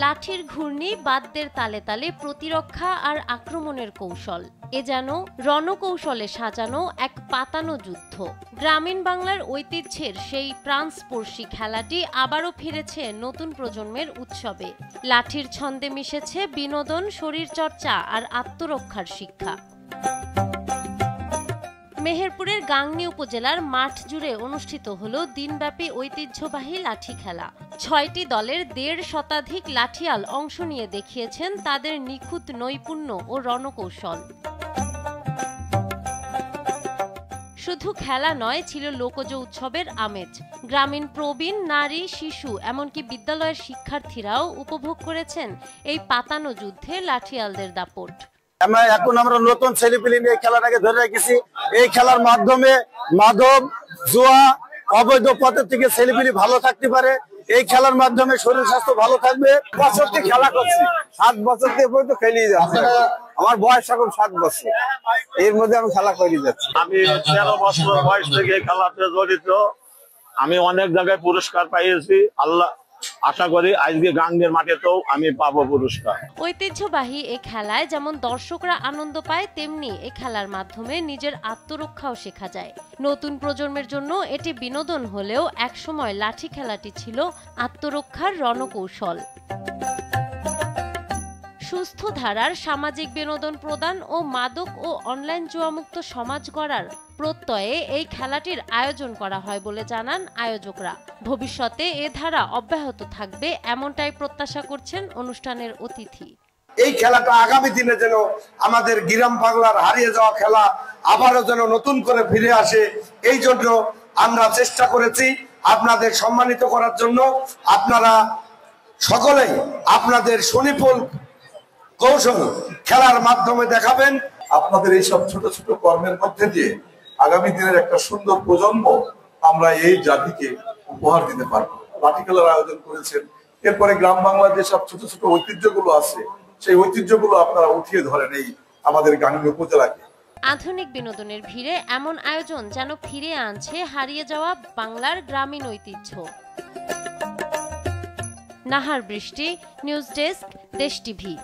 লাঠির ঘূর্ণি, বাদ্যের তালে তালে প্রতিরক্ষা আর আক্রমণের কৌশল, এ যেন রণকৌশলে সাজানো এক পাতানো যুদ্ধ। গ্রামীণ বাংলার ঐতিহ্যের সেই প্রাণস্পর্শী খেলাটি আবারও ফিরেছে নতুন প্রজন্মের উৎসবে। লাঠির ছন্দে মিশেছে বিনোদন, শরীরচর্চা আর আত্মরক্ষার শিক্ষা। মেহেরপুরের গাংনী উপজেলার মাঠ জুড়ে অনুষ্ঠিত হলো দিনব্যাপী ঐতিহ্যবাহী লাঠি খেলা। ৬টি দলের ১.৫ শতাধিক লাঠিয়াল অংশ নিয়ে দেখিয়েছেন তাদের নিখুঁত নৈপুণ্য ও রণকৌশল। শুধু খেলা নয়, ছিল লোকজ উৎসবের আমেজ। গ্রামীণ প্রবীণ, নারী, শিশু এমনকি বিদ্যালয়ের শিক্ষার্থীরাও উপভোগ করেছেন এই পাতানো যুদ্ধে লাঠিয়ালদের দাপট। এখন আমরা নতুন ছেলেপিলি নিয়ে খেলাটাকে ধরে রেখেছি। এই খেলার মাধ্যমে মাদক, জুয়া, অবৈধ পথের থেকে ছেলেপিলি ভালো থাকতে পারে। এই খেলার মাধ্যমে শরীর স্বাস্থ্য ভালো থাকবে। বছর থেকে খেলা করছি, 7 বছর থেকে তো খেলিয়ে যাচ্ছে। আমার বয়স এখন 7 বছর, এর মধ্যে আমি খেলা করে যাচ্ছি। আমি 13 বছর বয়স থেকে খেলাতে জড়িত। আমি অনেক জায়গায় পুরস্কার পাইয়েছি। আল্লাহ আশা করি আজকে গাঙ্গের মাঠেতেও আমি পাবো পুরস্কার। ঐতিহ্যবাহী এই খেলায় যেমন দর্শকরা আনন্দ পায়, তেমনি এই খেলার মাধ্যমে নিজের আত্মরক্ষাও শেখা যায়। নতুন প্রজন্মের জন্য এটি বিনোদন হলেও একসময় লাঠি খেলাটি ছিল আত্মরক্ষার রণকৌশল। সুস্থ ধারার সামাজিক বিনোদন প্রদান ও মাদক ও অনলাইন জুয়ামুক্ত সমাজ গড়ার প্রত্যয়ে এই খেলাটির আয়োজন করা হয় বলে জানান আয়োজকরা। ভবিষ্যতে এ ধারা অব্যাহত থাকবে এমনটাই প্রত্যাশা করছেন অনুষ্ঠানের অতিথি। এই খেলাটা আগামী দিনে যেন আমাদের গ্রাম বাংলার হারিয়ে যাওয়া খেলা আবারও যেন নতুন করে ফিরে আসে, এই জন্য আমরা চেষ্টা করেছি আপনাদের সম্মানিত করার জন্য। আপনারা সকলেই আপনাদের সুনিপুণ কৌশল খেলার মাধ্যমে দেখাবেন। আপনাদের এইসব ছোট ছোট কর্মের মধ্যে দিয়ে আগামী দিনের একটা সুন্দর প্রজন্ম আমরা এই জাতিকে উপহার দিতে পারবো। লাঠি খেলার আয়োজন করেছেন, এরপরে গ্রাম বাংলার যেসব ছোট ছোট ঐতিহ্যগুলো আছে সেই ঐতিহ্যগুলো আপনারা উঠিয়ে ধরেন এই আমাদের গাংনী উপজেলাকে। আধুনিক বিনোদনের ভিড়ে এমন আয়োজন যেন ফিরে আনছে হারিয়ে যাওয়া বাংলার গ্রামীণ ঐতিহ্য। নাহার বৃষ্টি, নিউজ ডেস্ক, দেশ টিভি।